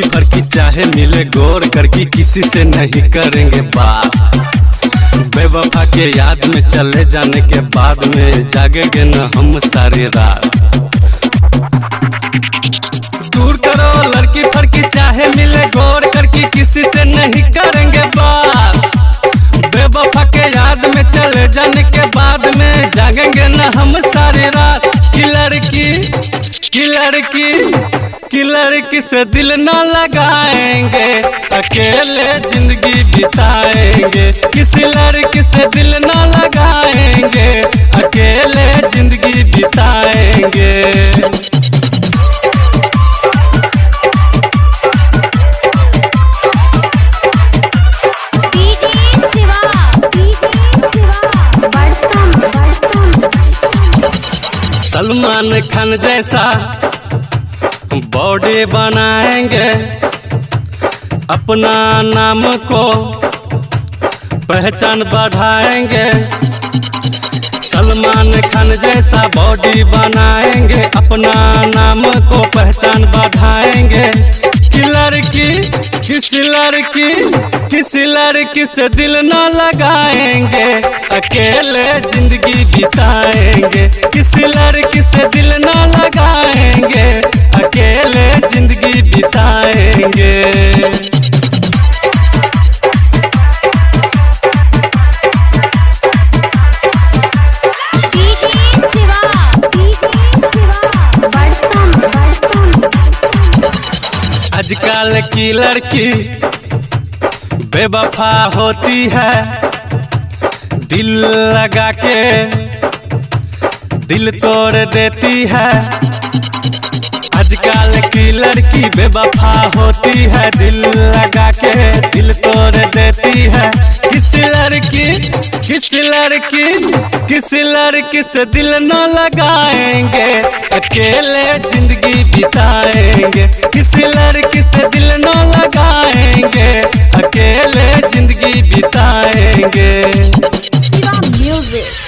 लड़की फड़की चाहे मिले गोर करके किसी से नहीं करेंगे बात। बेवफा के याद में चले जाने के बाद में जागेंगे न हम सारी रात। दूर करो लड़की फड़की चाहे मिले गोर करके किसी से नहीं करेंगे बात। बेवफा के याद में चले जाने के बाद में जागेंगे न हम सारी रात। कि लड़की से दिल न लगाएंगे, अकेले जिंदगी बिताएंगे। किसी लड़की से दिल न लगाएंगे, अकेले जिंदगी बिताएंगे। सलमान खान जैसा बॉडी बनाएंगे, अपना नाम को पहचान बढ़ाएंगे। सलमान खान जैसा बॉडी बनाएंगे, अपना नाम को पहचान बढ़ाएंगे। किसी लड़की से दिल न लगाएंगे, अकेले जिंदगी बिताएंगे। किसी लड़की से दिल न लगाएंगे, अकेले जिंदगी बिताएंगे। आजकल की लड़की बेवफा होती है, दिल लगा के दिल तोड़ देती है। आजकल की लड़की बेवफा होती है, दिल लगा के दिल तोड़ देती है। किसी लड़की से दिल न लगाएंगे, अकेले जिंदगी बिताएंगे। किसी लड़की से दिल न लगाएंगे, अकेले जिंदगी बिताएंगे। शिवा म्यूजिक।